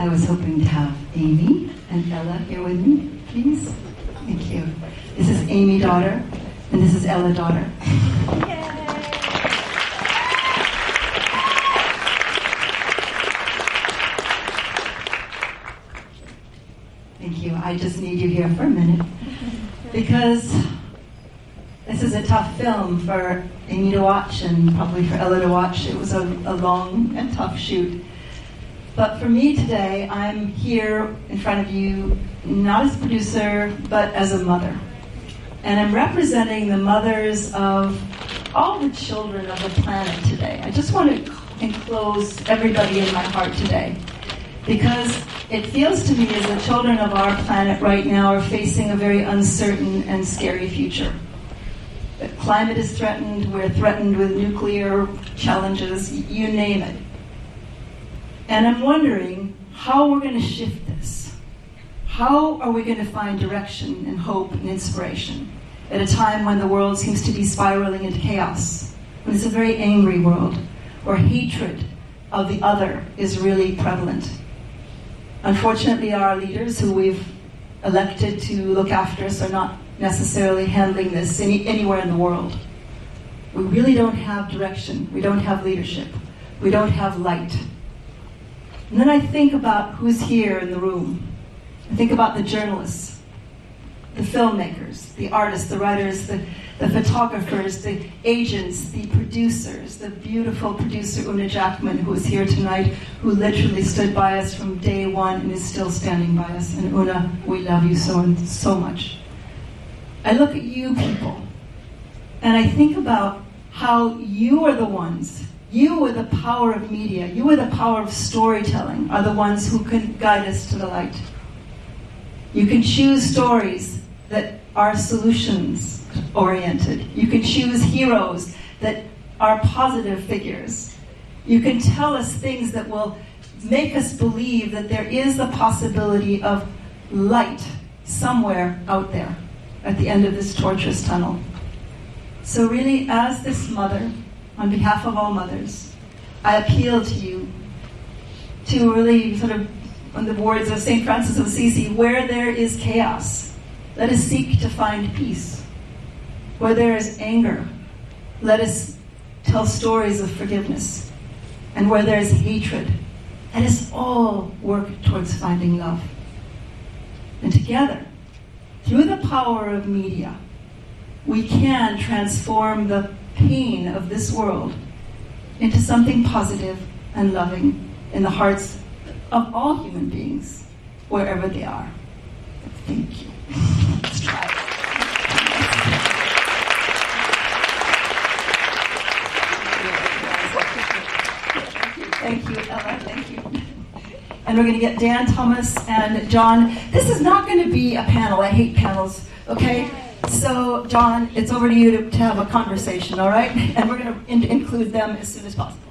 I was hoping to have Amy and Ella here with me, please. Thank you. This is Amy, daughter, and this is Ella, daughter. Thank you. I just need you here for a minute because this is a tough film for Amy to watch and probably for Ella to watch. It was a long and tough shoot. But for me today, I'm here in front of you not as a producer, but as a mother. And I'm representing the mothers of all the children of the planet today. I just want to enclose everybody in my heart today, because it feels to me as the children of our planet right now are facing a very uncertain and scary future. The climate is threatened, we're threatened with nuclear challenges, you name it. And I'm wondering how we're going to shift this. How are we going to find direction and hope and inspiration at a time when the world seems to be spiraling into chaos, when it's a very angry world, where hatred of the other is really prevalent? Unfortunately, our leaders who we've elected to look after us are not necessarily handling this anywhere in the world. We really don't have direction. We don't have leadership. We don't have light. And then I think about who's here in the room. I think about the journalists, the filmmakers, the artists, the writers, the photographers, the agents, the producers, the beautiful producer Una Jackman, who is here tonight, who literally stood by us from day one and is still standing by us. And Una, we love you so much. I look at you people, and I think about how you are the ones, you with the power of media, you with the power of storytelling, are the ones who can guide us to the light. You can choose stories that are solutions oriented. You can choose heroes that are positive figures. You can tell us things that will make us believe that there is the possibility of light somewhere out there at the end of this torturous tunnel. So really, as this mother, on behalf of all mothers, I appeal to you to really sort of, in the words of St. Francis of Assisi, where there is chaos, let us seek to find peace. Where there is anger, let us tell stories of forgiveness. And where there is hatred, let us all work towards finding love. And together, through the power of media, we can transform the pain of this world into something positive and loving in the hearts of all human beings, wherever they are. Thank you. Let's try it. Thank you, Ella. Thank you. And we're going to get Dan Thomas and John. This is not going to be a panel. I hate panels, okay? So, John, it's over to you to have a conversation, all right? And we're going to include them as soon as possible.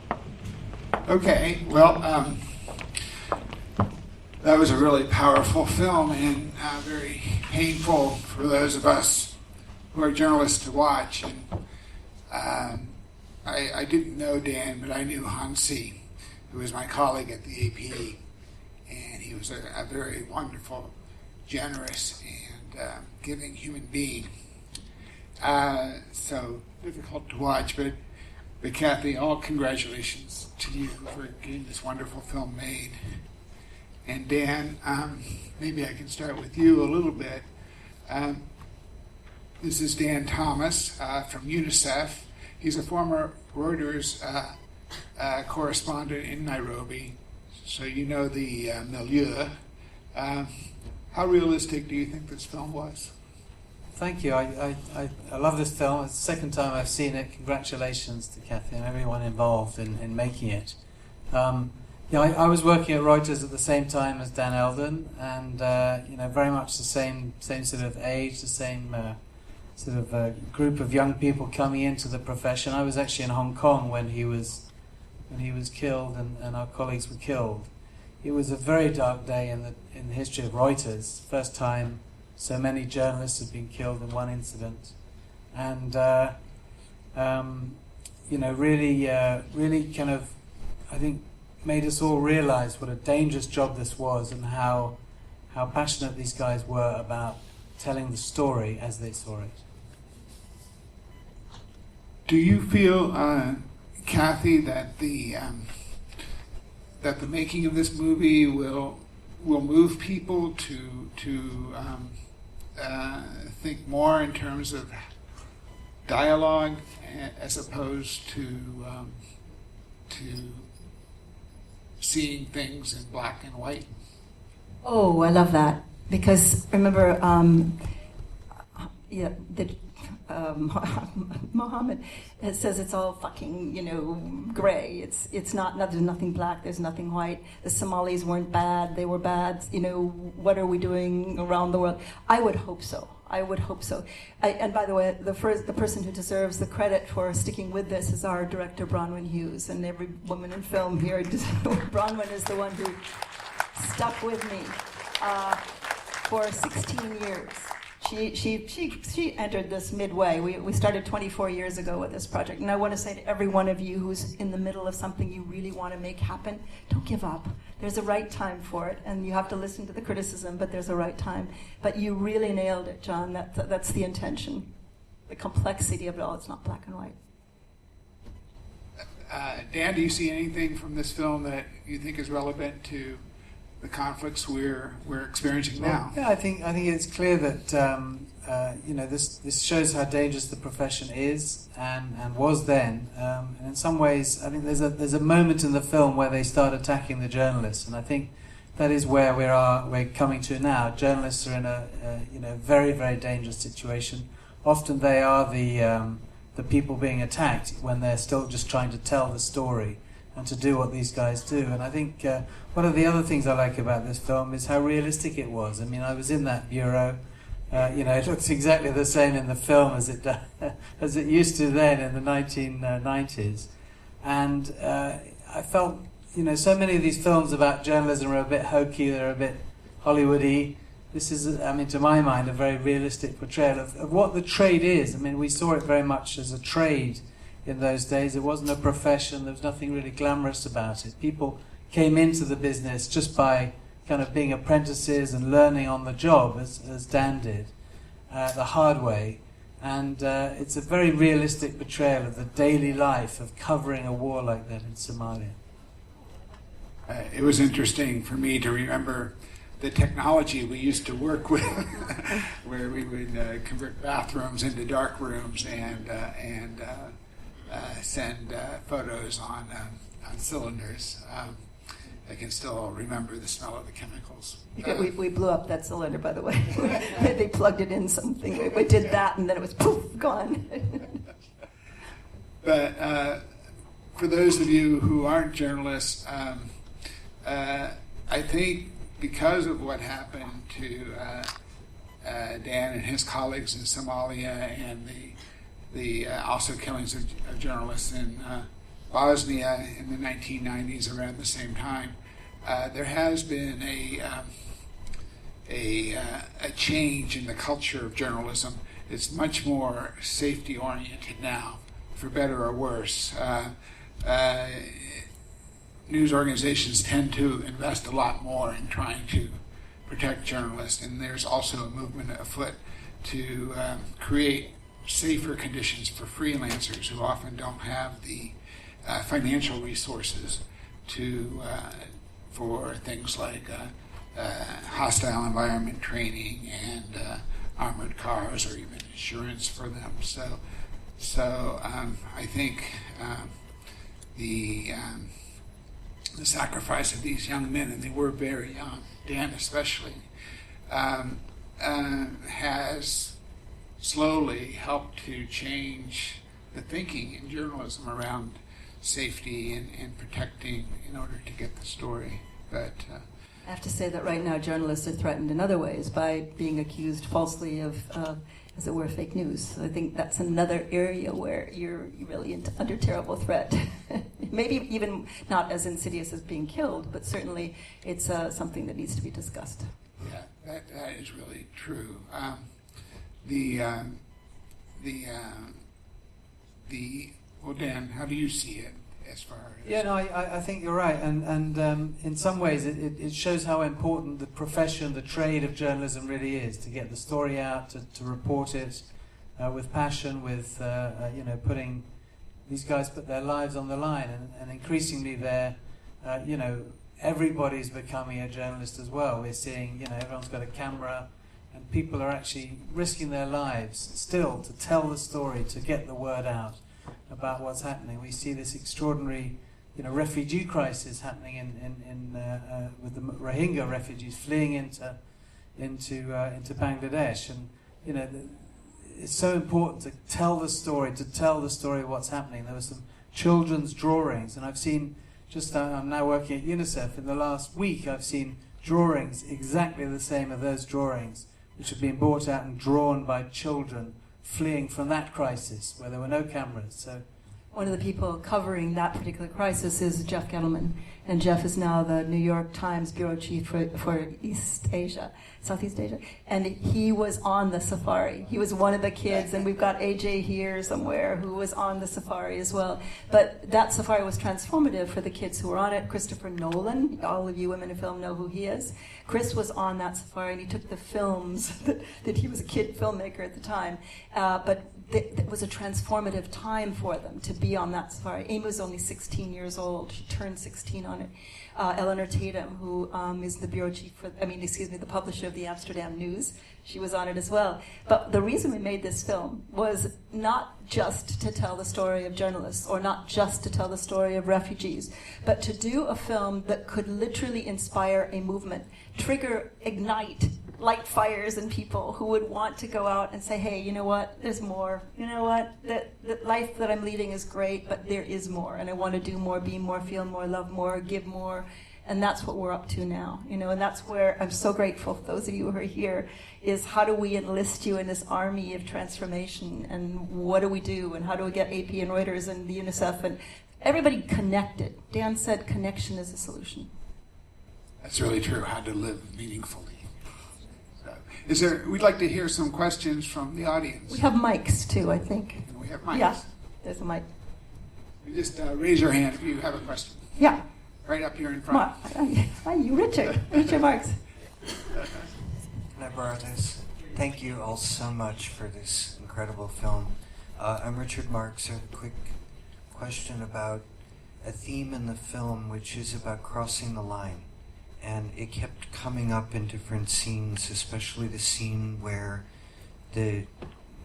Okay, well, that was a really powerful film and very painful for those of us who are journalists to watch. And I didn't know Dan, but I knew Hansi, who was my colleague at the AP. And he was a very wonderful, generous, and giving human being. So difficult to watch, but Kathy, all congratulations to you for getting this wonderful film made. And Dan, maybe I can start with you a little bit. This is Dan Thomas from UNICEF. He's a former Reuters correspondent in Nairobi, so you know the milieu. How realistic do you think this film was? Thank you. I love this film. It's the second time I've seen it. Congratulations to Kathy and everyone involved in making it. I was working at Reuters at the same time as Dan Eldon, and very much the same sort of age, the same sort of group of young people coming into the profession. I was actually in Hong Kong when he was killed, and our colleagues were killed. It was a very dark day in the history of Reuters. First time so many journalists had been killed in one incident, and really kind of, I think, made us all realise what a dangerous job this was, and how passionate these guys were about telling the story as they saw it. Do you feel, Kathy, that the making of this movie will move people to think more in terms of dialogue as opposed to seeing things in black and white? Oh, I love that, because remember, Mohammed says it's all fucking, gray. It's not. There's nothing black. There's nothing white. The Somalis weren't bad. They were bad. What are we doing around the world? I would hope so. And by the way, the person who deserves the credit for sticking with this is our director, Bronwyn Hughes, and every woman in film here. Bronwyn is the one who stuck with me for 16 years. She entered this midway. We started 24 years ago with this project. And I want to say to every one of you who's in the middle of something you really want to make happen, don't give up. There's a right time for it, and you have to listen to the criticism, but there's a right time. But you really nailed it, John. That's the intention. The complexity of it all. It's not black and white. Dan, do you see anything from this film that you think is relevant to the conflicts we're experiencing now? Yeah, I think it's clear that this shows how dangerous the profession is and was then. And in some ways, I think there's a moment in the film where they start attacking the journalists, and I think that is where we're coming to now. Journalists are in a very, very dangerous situation. Often they are the people being attacked when they're still just trying to tell the story and to do what these guys do. And I think one of the other things I like about this film is how realistic it was. I mean, I was in that bureau. It looks exactly the same in the film as it used to then in the 1990s. And I felt, so many of these films about journalism are a bit hokey, they're a bit Hollywoody. This is, to my mind, a very realistic portrayal of what the trade is. I mean, we saw it very much as a trade in those days. It wasn't a profession. There was nothing really glamorous about it. People came into the business just by kind of being apprentices and learning on the job, as Dan did, the hard way. And it's a very realistic portrayal of the daily life of covering a war like that in Somalia. It was interesting for me to remember the technology we used to work with, where we would convert bathrooms into dark rooms and send photos on cylinders. I can still remember the smell of the chemicals. We blew up that cylinder, by the way. They plugged it in something. We did that, and then it was poof, gone. But for those of you who aren't journalists, I think because of what happened to Dan and his colleagues in Somalia, and the also killings of journalists in Bosnia in the 1990s around the same time, there has been a change in the culture of journalism. It's much more safety oriented now, for better or worse. News organizations tend to invest a lot more in trying to protect journalists, and there's also a movement afoot to create safer conditions for freelancers who often don't have the financial resources for things like hostile environment training and armored cars, or even insurance for them. So I think the sacrifice of these young men, and they were very young, Dan especially, has slowly helped to change the thinking in journalism around safety and protecting in order to get the story. But I have to say that right now journalists are threatened in other ways by being accused falsely of, as it were, fake news. So I think that's another area where you're really under terrible threat. Maybe even not as insidious as being killed, but certainly it's something that needs to be discussed. Yeah, that is really true. Well, Dan, how do you see it as far as... Yeah, no, I think you're right, and in some ways it shows how important the profession, the trade of journalism really is, to get the story out, to report it with passion, with putting... These guys put their lives on the line, and increasingly they're, everybody's becoming a journalist as well. We're seeing, everyone's got a camera, and people are actually risking their lives still to tell the story, to get the word out about what's happening. We see this extraordinary, refugee crisis happening with the Rohingya refugees fleeing into Bangladesh, and it's so important to tell the story of what's happening. There were some children's drawings, and I've seen, I'm now working at UNICEF, in the last week I've seen drawings exactly the same as those drawings, which have been brought out and drawn by children fleeing from that crisis, where there were no cameras. So, one of the people covering that particular crisis is Jeff Gettleman, and Jeff is now the New York Times bureau chief for Southeast Asia, and he was on the safari. He was one of the kids, and we've got AJ here somewhere who was on the safari as well. But that safari was transformative for the kids who were on it. Christopher Nolan, all of you women in film know who he is. Chris was on that safari, and he took the films that he was a kid filmmaker at the time, but it was a transformative time for them to be on that safari. Amy was only 16 years old. She turned 16 on it. Eleanor Tatum, who is the bureau chief the publisher of the Amsterdam News, she was on it as well. But the reason we made this film was not just to tell the story of journalists, or not just to tell the story of refugees, but to do a film that could literally inspire a movement, ignite, light fires in people who would want to go out and say, hey, you know what, there's more. You know what, the life that I'm leading is great, but there is more, and I want to do more, be more, feel more, love more, give more. And that's what we're up to now, and that's where I'm so grateful for those of you who are here, is how do we enlist you in this army of transformation, and what do we do, and how do we get AP and Reuters and the UNICEF and everybody connected? Dan said connection is the solution. That's really true, how to live meaningfully. We'd like to hear some questions from the audience. We have mics too, I think. And we have mics. Yeah, there's a mic. You just raise your hand if you have a question. Yeah. Right up here in front. Hi, you, Richard. Richard Marks. Can I borrow this? Thank you all so much for this incredible film. I'm Richard Marks. I have a quick question about a theme in the film, which is about crossing the line. And it kept coming up in different scenes, especially the scene where the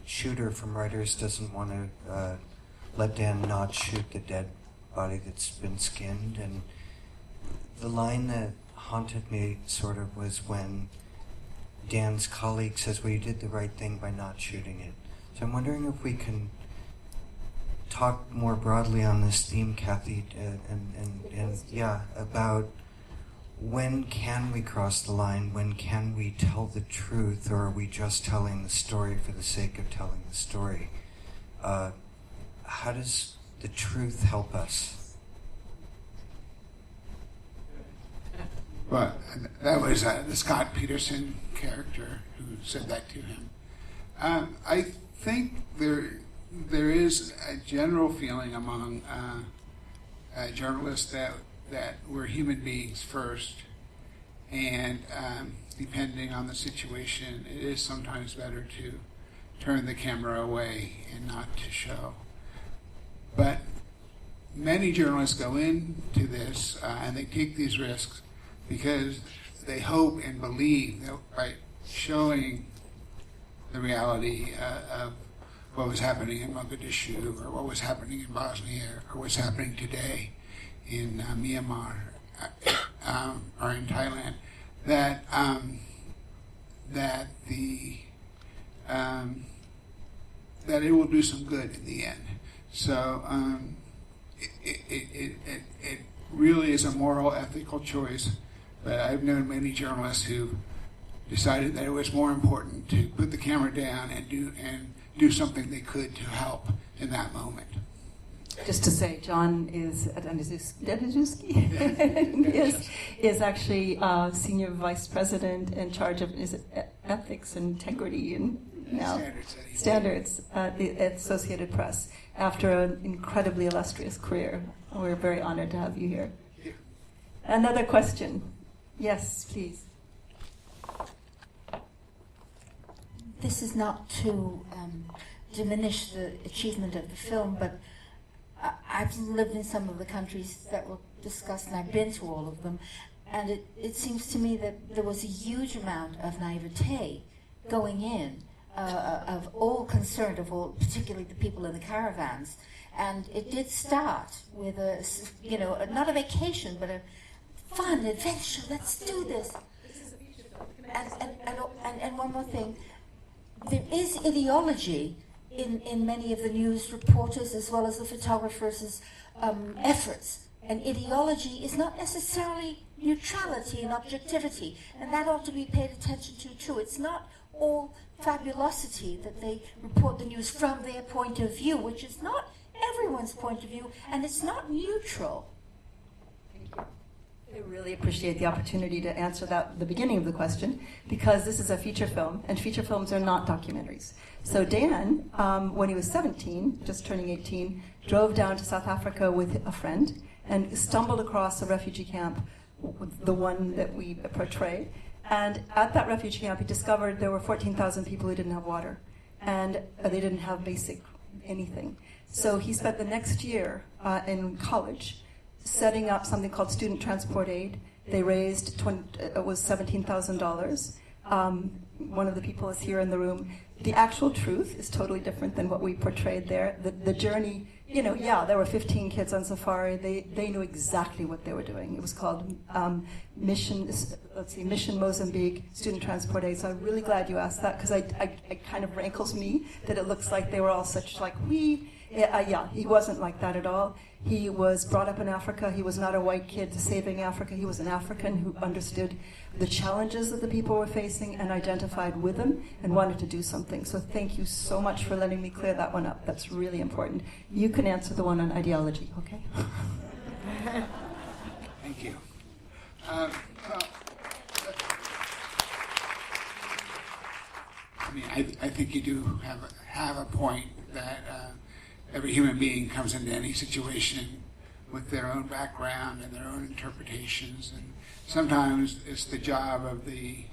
shooter from Reuters doesn't want to let Dan not shoot the dead body that's been skinned. And the line that haunted me sort of was when Dan's colleague says, well, you did the right thing by not shooting it. So I'm wondering if we can talk more broadly on this theme, Kathy, about when can we cross the line? When can we tell the truth, or are we just telling the story for the sake of telling the story? How does the truth help us? Well, that was the Scott Peterson character who said that to him. I think there is a general feeling among journalists that we're human beings first, and depending on the situation, it is sometimes better to turn the camera away and not to show. But many journalists go into this and they take these risks because they hope and believe that by showing the reality of what was happening in Mogadishu, or what was happening in Bosnia, or what's happening today in Myanmar or in Thailand, that it will do some good in the end. So it really is a moral, ethical choice. But I've known many journalists who decided that it was more important to put the camera down and do something they could to help in that moment. Just to say, John Daniszewski is actually senior vice president in charge of ethics and integrity and now. Standards at the Associated Press after an incredibly illustrious career. We're very honored to have you here. Thank you. Another question. Yes, please. This is not to diminish the achievement of the film, but I've lived in some of the countries that were discussed, and I've been to all of them, and it seems to me that there was a huge amount of naivete going in, of all concerned, of all, particularly the people in the caravans, and it did start with not a vacation, but a fun adventure. Let's do this. And one more thing. There is ideology in many of the news reporters as well as the photographers' efforts. And ideology is not necessarily neutrality and objectivity, and that ought to be paid attention to too. It's not all fabulosity that they report the news from their point of view, which is not everyone's point of view, and it's not neutral. I really appreciate the opportunity to answer that at the beginning of the question, because this is a feature film, and feature films are not documentaries. So Dan, when he was 17, just turning 18, drove down to South Africa with a friend and stumbled across a refugee camp, the one that we portray. And at that refugee camp, he discovered there were 14,000 people who didn't have water, and they didn't have basic anything. So he spent the next year in college setting up something called Student Transport Aid. They raised $17,000. One of the people is here in the room. The actual truth is totally different than what we portrayed there. The journey, there were 15 kids on safari. They knew exactly what they were doing. It was called Mission Mozambique Student Transport Aid. So I'm really glad you asked that, because it kind of rankles me that it looks like they were all such like we. He wasn't like that at all. He was brought up in Africa. He was not a white kid saving Africa. He was an African who understood the challenges that the people were facing and identified with them and wanted to do something. So thank you so much for letting me clear that one up. That's really important. You can answer the one on ideology, okay? Thank you. I think you do have a point that every human being comes into any situation with their own background and their own interpretations, and sometimes it's the job of the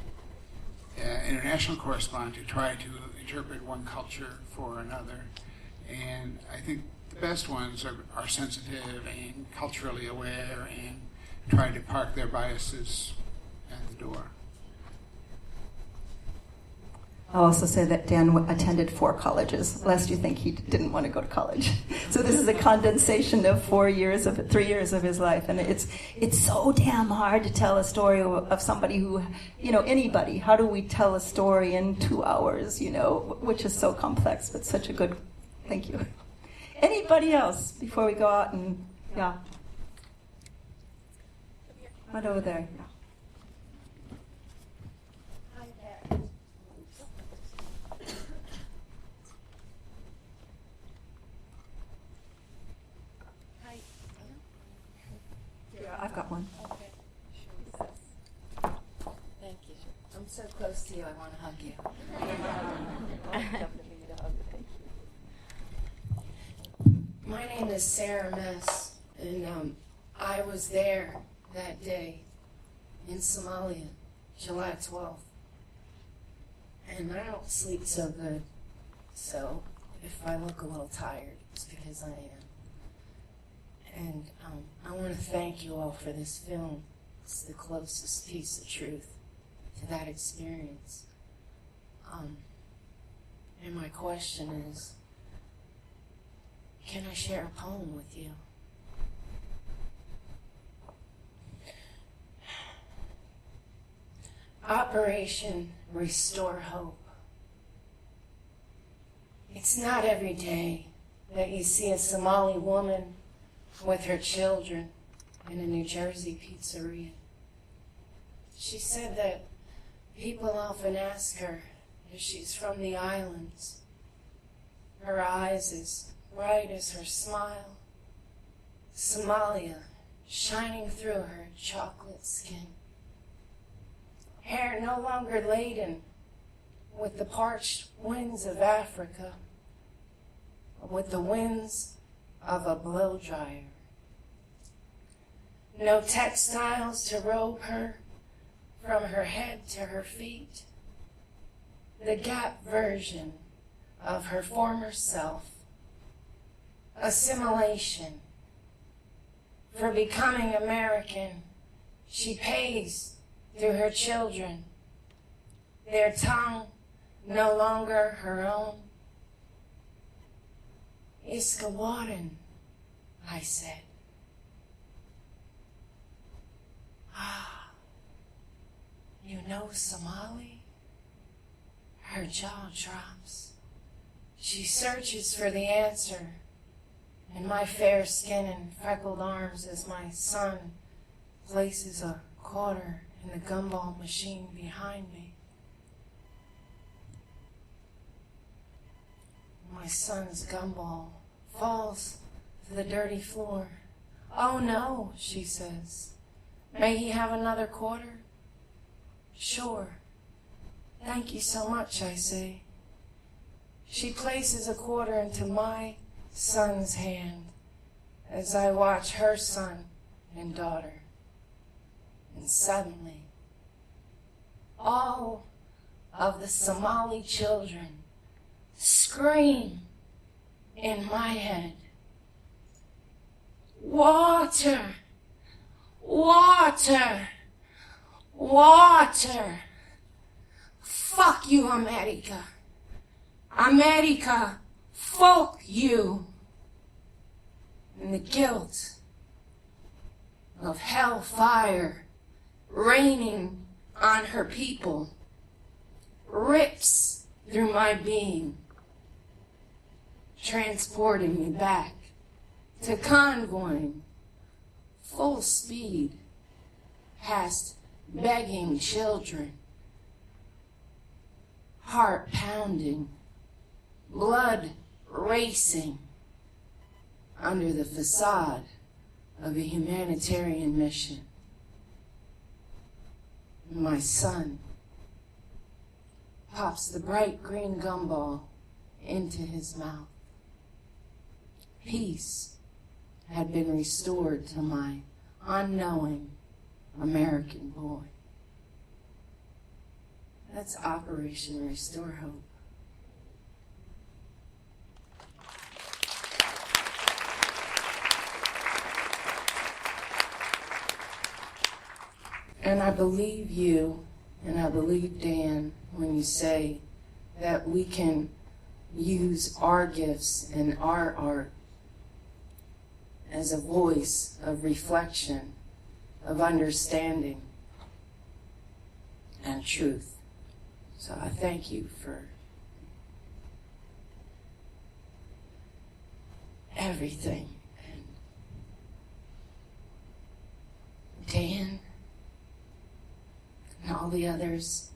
international correspondent to try to interpret one culture for another. And I think the best ones are sensitive and culturally aware and try to park their biases at the door. I'll also say that Dan attended 4 colleges, lest you think he didn't want to go to college. So this is a condensation of 3 years of his life, and it's so damn hard to tell a story of somebody who, anybody. How do we tell a story in 2 hours? Which is so complex, but such a good. Thank you. Anybody else before we go out and Right over there. Yeah. I've got one. Okay. Thank you. I'm so close to you, I want to hug you. Definitely need a hug. Thank you. My name is Sarah Mess, and I was there that day in Somalia, July 12th. And I don't sleep so good, so if I look a little tired, it's because I am. And I want to thank you all for this film. It's the closest piece of truth to that experience. And my question is, can I share a poem with you? Operation Restore Hope. It's not every day that you see a Somali woman with her children in a New Jersey pizzeria. She said that people often ask her if she's from the islands. Her eyes as bright as her smile. Somalia shining through her chocolate skin. Hair no longer laden with the parched winds of Africa, with the winds of a blow dryer. No textiles to robe her from her head to her feet. The Gap version of her former self. Assimilation. For becoming American, she pays through her children. Their tongue no longer her own. Iskawadan, I said. Ah, you know Somali? Her jaw drops. She searches for the answer in my fair skin and freckled arms as my son places a quarter in the gumball machine behind me. My son's gumball falls to the dirty floor. Oh no, she says. May he have another quarter? Sure. Thank you so much, I say. She places a quarter into my son's hand as I watch her son and daughter. And suddenly, all of the Somali children scream in my head. Water! Water! Water! Fuck you, America! America, fuck you! And the guilt of hellfire raining on her people rips through my being, transporting me back to convoying full speed past begging children, heart pounding, blood racing under the facade of a humanitarian mission. My son pops the bright green gumball into his mouth. Peace had been restored to my unknowing American boy. That's Operation Restore Hope. And I believe you, and I believe Dan, when you say that we can use our gifts and our art as a voice of reflection, of understanding, and truth. So I thank you for everything. And Dan, and all the others.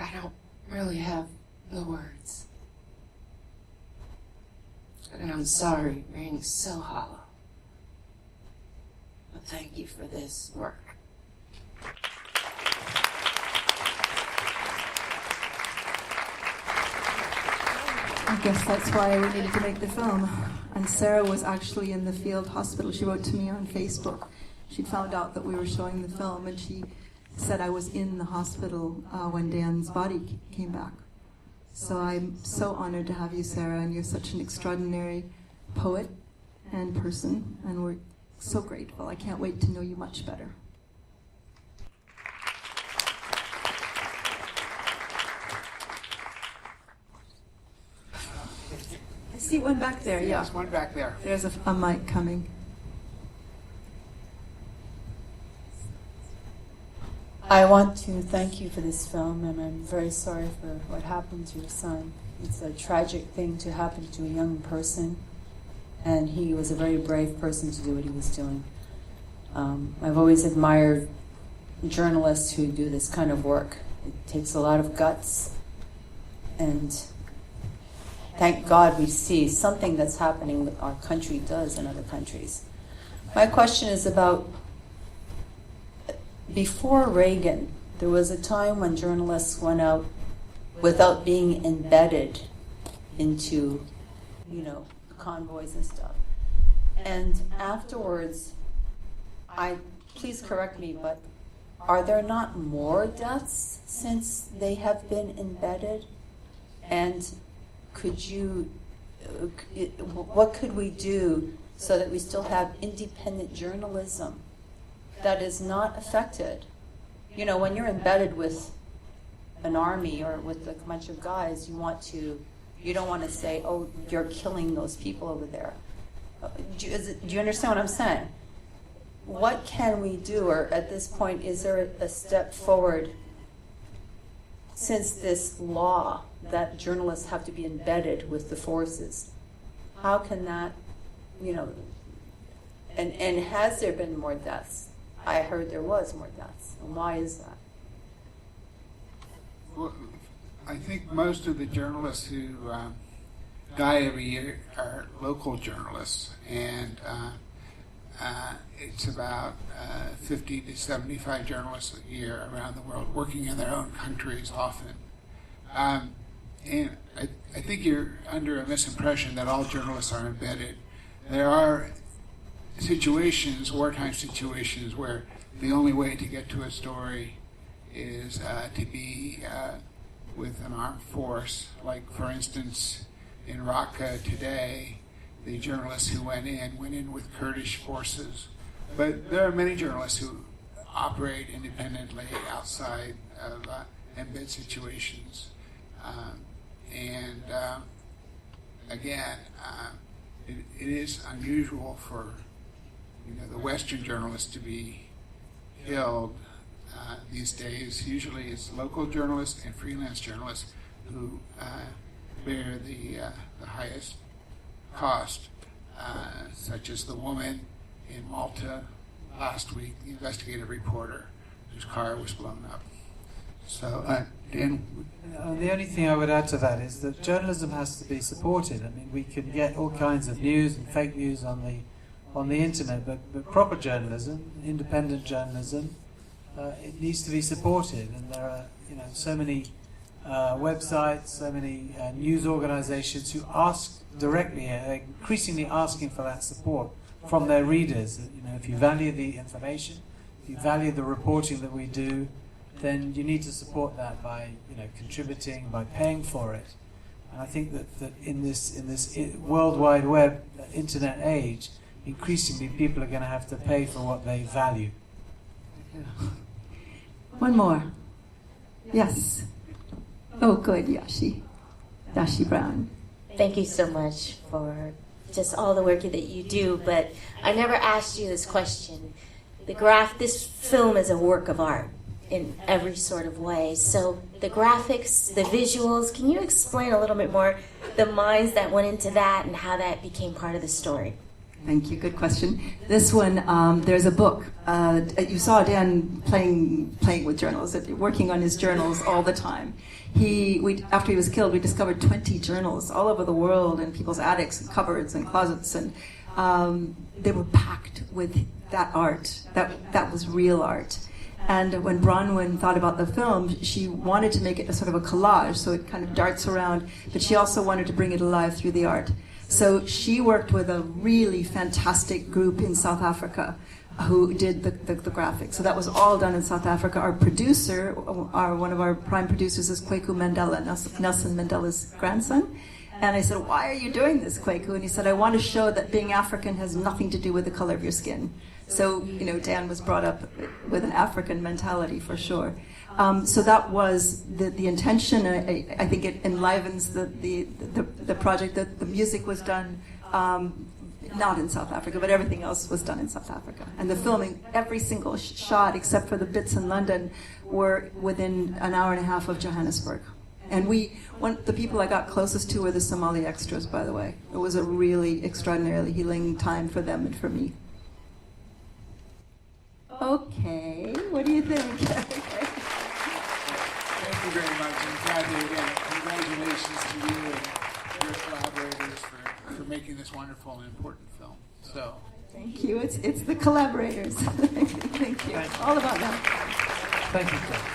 I don't really have the words. And I'm sorry, it rings so hollow. But thank you for this work. I guess that's why we needed to make the film. And Sarah was actually in the field hospital. She wrote to me on Facebook. She found out that we were showing the film, and she said I was in the hospital when Dan's body came back. So I'm so honored to have you, Sarah, and you're such an extraordinary poet and person, and we're so grateful. I can't wait to know you much better. I see one back there, yeah. There's one back there. There's a mic coming. I want to thank you for this film, and I'm very sorry for what happened to your son. It's a tragic thing to happen to a young person, and he was a very brave person to do what he was doing. I've always admired journalists who do this kind of work. It takes a lot of guts, and thank God we see something that's happening that our country does in other countries. My question is about before Reagan, there was a time when journalists went out without being embedded into, convoys and stuff. And afterwards, please correct me, but are there not more deaths since they have been embedded? And what could we do so that we still have independent journalism that is not affected? When you're embedded with an army or with a bunch of guys, you don't want to say, oh, you're killing those people over there. Do you understand what I'm saying? What can we do, or at this point, is there a step forward since this law that journalists have to be embedded with the forces? How can that, and has there been more deaths? I heard there was more deaths. And why is that? Well, I think most of the journalists who die every year are local journalists, and it's about 50 to 75 journalists a year around the world working in their own countries often. And I think you're under a misimpression that all journalists are embedded. There are situations, wartime situations, where the only way to get to a story is to be with an armed force. Like, for instance, in Raqqa today, the journalists who went in with Kurdish forces. But there are many journalists who operate independently outside of embed situations. Again, it is unusual for the Western journalists to be killed these days. Usually it's local journalists and freelance journalists who bear the highest cost, such as the woman in Malta last week, the investigative reporter whose car was blown up. So, Dan? The only thing I would add to that is that journalism has to be supported. I mean, we can get all kinds of news and fake news on the internet, but proper journalism, independent journalism, it needs to be supported. And there are so many websites, so many news organizations who ask directly, they're increasingly asking for that support from their readers. If you value the information, if you value the reporting that we do, then you need to support that by contributing, by paying for it. And I think that in this World Wide Web internet age, increasingly people are going to have to pay for what they value. One more. Yes. Oh, good, Yashi Brown. Thank you so much for just all the work that you do, but I never asked you this question. This film is a work of art in every sort of way. So the graphics, the visuals, can you explain a little bit more the minds that went into that and how that became part of the story? Thank you. Good question. This one, there's a book. You saw Dan playing with journals, working on his journals all the time. After he was killed, we discovered 20 journals all over the world in people's attics and cupboards and closets, and they were packed with that art. That was real art. And when Bronwyn thought about the film, she wanted to make it a sort of a collage, so it kind of darts around, but she also wanted to bring it alive through the art. So she worked with a really fantastic group in South Africa who did the graphics. So that was all done in South Africa. Our producer, one of our prime producers, is Kweku Mandela, Nelson Mandela's grandson. And I said, why are you doing this, Kweku? And he said, I want to show that being African has nothing to do with the color of your skin. So, Dan was brought up with an African mentality for sure. So that was the intention. I think it enlivens the project. That the music was done not in South Africa, but everything else was done in South Africa. And the filming, every single shot except for the bits in London, were within an hour and a half of Johannesburg. And the people I got closest to were the Somali extras, by the way. It was a really extraordinarily healing time for them and for me. Okay, what do you think? Thank you very much, and Kathy, again, congratulations to you and your collaborators for making this wonderful and important film. So, Thank you. It's the collaborators. Thank you. All about them. Thank you, Chris.